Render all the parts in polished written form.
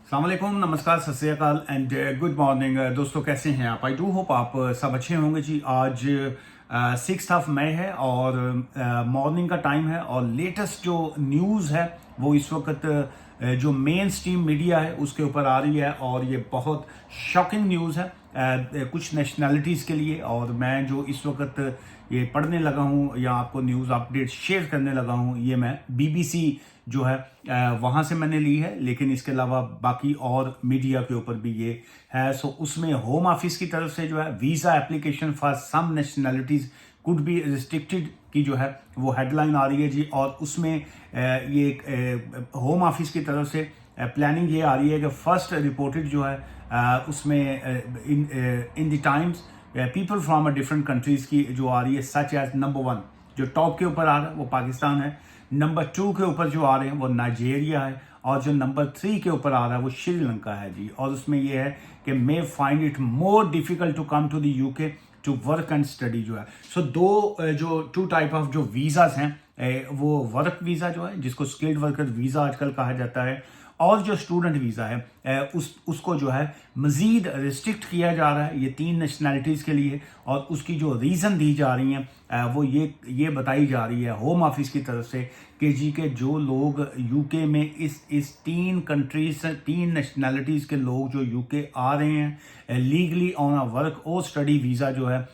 अस्सलाम वालेकुम, नमस्कार, सत श्री अकाल एंड गुड मॉर्निंग दोस्तों। कैसे हैं आप? आई डू होप आप सब अच्छे होंगे जी। आज 6 मई है और मॉर्निंग का टाइम है और लेटेस्ट जो न्यूज़ है वो इस वक्त जो मेन स्ट्रीम मीडिया है उसके ऊपर आ रही है और ये बहुत शॉकिंग न्यूज़ है कुछ नेशनैलिटीज़ के लिए। और मैं जो इस वक्त ये पढ़ने लगा हूँ या आपको न्यूज़ अपडेट शेयर करने लगा हूँ, ये मैं बीबीसी जो है वहाँ से मैंने ली है, लेकिन इसके अलावा बाकी और मीडिया के ऊपर भी ये है। सो उसमें होम ऑफिस की तरफ से जो है visa application for some nationalities could be restricted की जो है वो हेडलाइन आ रही है जी। और उसमें ये होम ऑफिस की तरफ से प्लानिंग ये आ रही है कि फर्स्ट रिपोर्टेड जो है उसमें in the times people from a different countries की जो आ रही है, सच एज नंबर 1 जो टॉप के ऊपर आ रहा है वो पाकिस्तान है, नंबर 2 के ऊपर जो आ रहे हैं वो नाइजीरिया है और जो नंबर 3 के ऊपर आ रहा है वो श्रीलंका है जी। और उसमें ये है कि may find it more difficult to come to the UK to work and study जो है। सो जो टू टाइप ऑफ जो वीज़ाज हैं वो वर्क वीज़ा जो है जिसको स्किल्ड वर्कर वीज़ा आजकल कहा जाता है, और जो स्टूडेंट वीज़ा है उसको जो है मज़ीद रिस्ट्रिक्ट किया जा रहा है ये 3 नेशनैलिटीज़ के लिए। और उसकी जो रीज़न दी जा रही हैं वो ये बताई जा रही है होम ऑफिस की तरफ से कि जी के जो लोग यूके में इस 3 कंट्रीज से 3 नेशनैलिटीज़ के लोग जो यूके आ रहे हैं लीगली ऑन अ वर्क और स्टडी वीज़ा जो है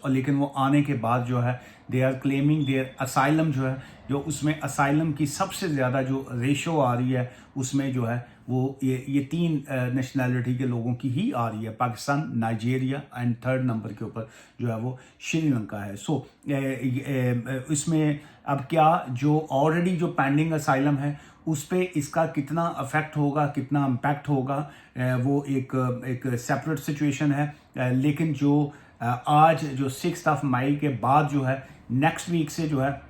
लेकिन वो आने के बाद जो है they are claiming their asylum जो है, जो उसमें असाइलम की सबसे ज़्यादा जो रेशो आ रही है उसमें जो है वो ये 3 नेशनैलिटी के लोगों की ही आ रही है, Pakistan, Nigeria and 3rd number के ऊपर जो है वो श्रीलंका है। सो इसमें अब क्या जो ऑलरेडी जो पेंडिंग असाइलम है उस पर इसका कितना अफेक्ट होगा, कितना इम्पैक्ट होगा, वो एक सेपरेट सिचुएशन है। लेकिन जो आज जो 6 मई के बाद जो है नेक्स्ट वीक से जो है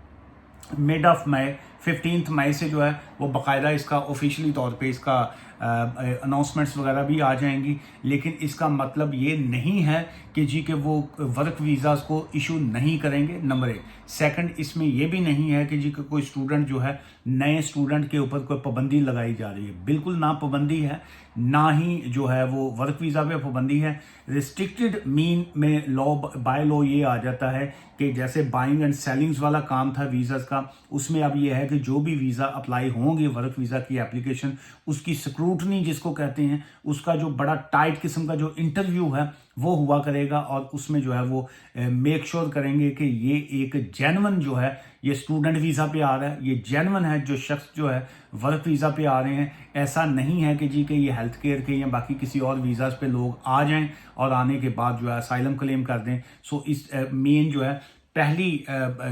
मिड ऑफ मई 15 मई से जो है वो बाकायदा इसका ऑफिशियली तौर पे इसका अनाउंसमेंट्स वगैरह भी आ जाएंगी। लेकिन इसका मतलब ये नहीं है कि जी कि वो वर्क वीज़ाज़ को इशू नहीं करेंगे, नंबर 1। सेकंड, इसमें ये भी नहीं है कि जी कि कोई स्टूडेंट जो है नए स्टूडेंट के ऊपर कोई पाबंदी लगाई जा रही है, बिल्कुल ना पाबंदी है, ना ही जो है वो वर्क वीज़ा पे पाबंदी है। रिस्ट्रिक्टेड मीन में लॉ बाय लॉ ये आ जाता है कि जैसे बाइंग एंड सेलिंग्स वाला काम था वीज़ाज़ का, उसमें अब ये है कि जो भी वीज़ा अप्लाई होंगे वर्क वीज़ा की एप्लीकेशन उसकी स्क्रूटनी जिसको कहते हैं, उसका जो बड़ा टाइट किस्म का जो इंटरव्यू है वो हुआ करेगा और उसमें जो है वो मेक श्योर करेंगे कि ये एक जेन्युइन जो है ये स्टूडेंट वीज़ा पे आ रहा है, ये जेन्युइन है जो शख्स जो है वर्क वीज़ा पे आ रहे हैं। ऐसा नहीं है कि जी कि ये हेल्थ केयर के या बाकी किसी और वीज़ाज पे लोग आ जाएं और आने के बाद जो है असाइलम क्लेम कर दें। सो इस मेन जो है पहली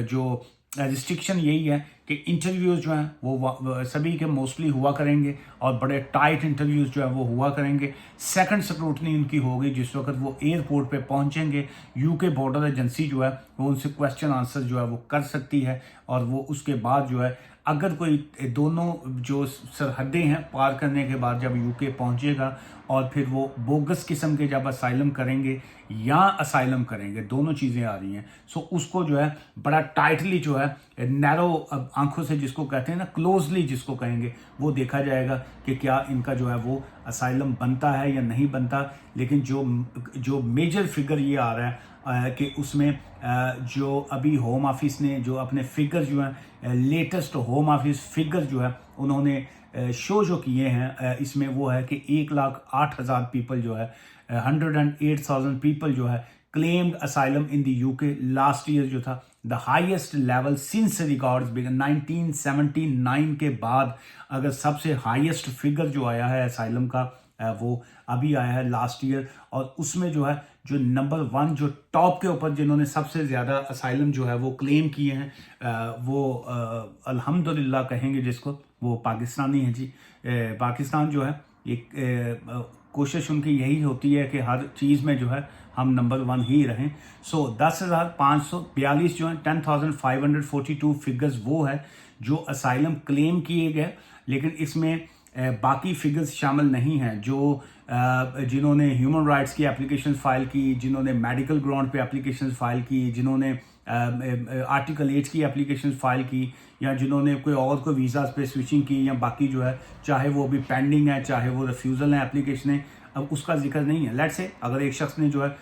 जो रिस्ट्रिक्शन यही है कि इंटरव्यूज़ जो हैं वो सभी के मोस्टली हुआ करेंगे और बड़े टाइट इंटरव्यूज़ जो है वो हुआ करेंगे। सेकंड स्क्रूटनी उनकी होगी जिस वक्त वो एयरपोर्ट पे पहुंचेंगे, यूके बॉर्डर एजेंसी जो है वो उनसे क्वेश्चन आंसर जो है वो कर सकती है। और वो उसके बाद जो है अगर कोई दोनों जो सरहदें हैं पार करने के बाद जब यूके पहुंचेगा और फिर वो बोगस किस्म के जब असाइलम करेंगे या असाइलम करेंगे, दोनों चीज़ें आ रही हैं। सो उसको जो है बड़ा टाइटली जो है नैरो आंखों से जिसको कहते हैं ना, क्लोजली जिसको कहेंगे, वो देखा जाएगा कि क्या इनका जो है वो असाइलम बनता है या नहीं बनता। लेकिन जो मेजर फिगर ये आ रहा है कि उसमें जो अभी होम ऑफिस ने जो अपने फिगर जो हैं लेटेस्ट होम ऑफिस फिगर जो है उन्होंने जो किए हैं इसमें वो है कि 1,08,000 पीपल जो है 108,000 पीपल जो है claimed asylum in the UK last year जो था the highest level since records began 1979 के बाद अगर सबसे हाईएस्ट फिगर जो आया है असाइलम का वो अभी आया है लास्ट ईयर। और उसमें जो है जो नंबर 1 जो टॉप के ऊपर जिन्होंने सबसे ज़्यादा असाइलम जो है वो क्लेम किए हैं वो अल्हम्दुलिल्लाह कहेंगे जिसको, वो पाकिस्तानी हैं जी। पाकिस्तान जो है एक कोशिश उनकी यही होती है कि हर चीज़ में जो है हम नंबर 1 ही रहें। सो 10,542 जो है 10,542 फिगर्स वो है जो असाइलम क्लेम किए गए। लेकिन इसमें बाकी फिगर्स शामिल नहीं हैं जो जिन्होंने ह्यूमन राइट्स की एप्लीकेशन फाइल की, जिन्होंने मेडिकल ग्राउंड पे एप्लीकेशन फाइल की, जिन्होंने आर्टिकल 8 की एप्लीकेशन फाइल की, या जिन्होंने कोई वीज़ाज पे स्विचिंग की, या बाकी जो है चाहे वो अभी पेंडिंग है, चाहे वो रिफ्यूज़ल है एप्लीकेशन है, अब उसका जिक्र नहीं है। लेट्स से अगर एक शख्स ने जो है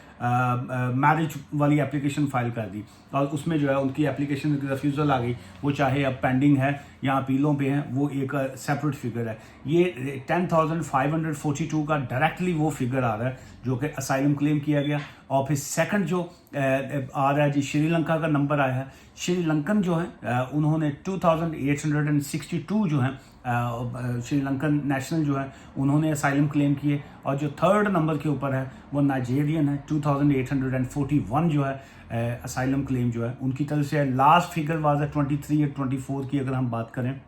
मैरिज वाली एप्लीकेशन फाइल कर दी और उसमें जो है उनकी एप्लीकेशन की रिफ्यूज़ल आ गई, वो चाहे अब पेंडिंग है या अपीलों पे है, वो एक सेपरेट फिगर है। ये 10,542 का डायरेक्टली वो फिगर आ रहा है जो कि असाइलम क्लेम किया गया। और फिर सेकंड जो आ रहा है जी, श्रीलंका का नंबर आया है। श्रीलंकन जो है उन्होंने 2,862 जो है श्रीलंकन नेशनल जो है उन्होंने असाइलम क्लेम किए। और जो थर्ड नंबर के ऊपर है वो नाइजेरियन है, 2,841 जो है असाइलम क्लेम जो है उनकी तरफ से है। लास्ट फिगर वाज है 23 या 24 की अगर हम बात करें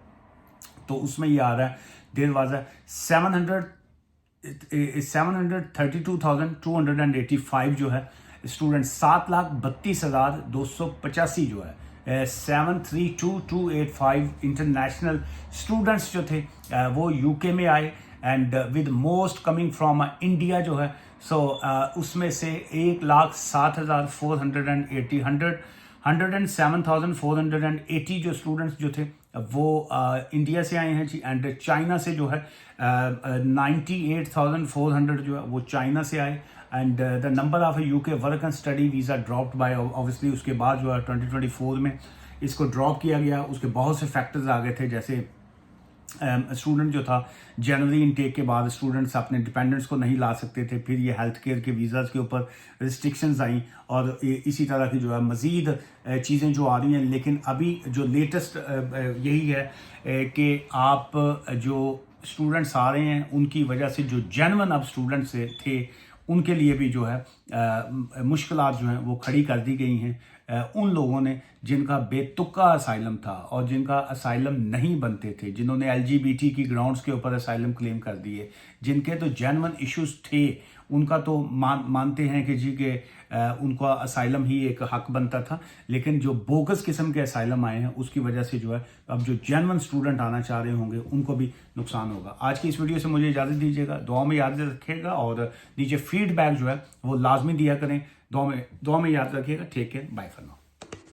तो उसमें ये आ रहा है देयर वाज है 732,285 जो है स्टूडेंट, 7,32,285 जो है 732,285 इंटरनेशनल स्टूडेंट्स जो थे वो यूके में आए, and with most coming from India जो है। सो उसमें से 1,07,480 जो स्टूडेंट्स जो थे वो इंडिया से आए हैं जी, एंड चाइना से जो है 98,400 जो है वो चाइना से आए। And the number of UK work and study visa dropped by, obviously उसके बाद जो है 2024 में इसको ड्रॉप किया गया। उसके बहुत से फैक्टर्स आ गए थे, जैसे स्टूडेंट जो था जनवरी इनटेक के बाद स्टूडेंट्स अपने डिपेंडेंट्स को नहीं ला सकते थे, फिर ये हेल्थ केयर के वीज़ाज़ के ऊपर रिस्ट्रिक्शंस आई, और इसी तरह की जो है मज़ीद चीज़ें जो आ रही हैं। लेकिन अभी जो लेटेस्ट यही है कि आप जो स्टूडेंट्स आ रहे हैं उनकी वजह से जो जेन्युइन अब स्टूडेंट्स थे उनके लिए भी जो है मुश्किलात जो हैं वो खड़ी कर दी गई हैं। उन लोगों ने जिनका बेतुका असाइलम था और जिनका असाइलम नहीं बनते थे, जिन्होंने LGBT की ग्राउंड्स के ऊपर असाइलम क्लेम कर दिए, जिनके तो जेन्युइन इश्यूज थे, उनका तो मानते हैं कि जी के उनका असाइलम ही एक हक बनता था। लेकिन जो बोगस किस्म के असाइलम आए हैं उसकी वजह से जो है अब जो जेन्युइन स्टूडेंट आना चाह रहे होंगे उनको भी नुकसान होगा। आज की इस वीडियो से मुझे इजाज़त दीजिएगा, दुआ में याद रखिएगा और नीचे फीडबैक जो है वो लाजमी दिया करें। दुआ में याद रखिएगा। Take care, bye for now.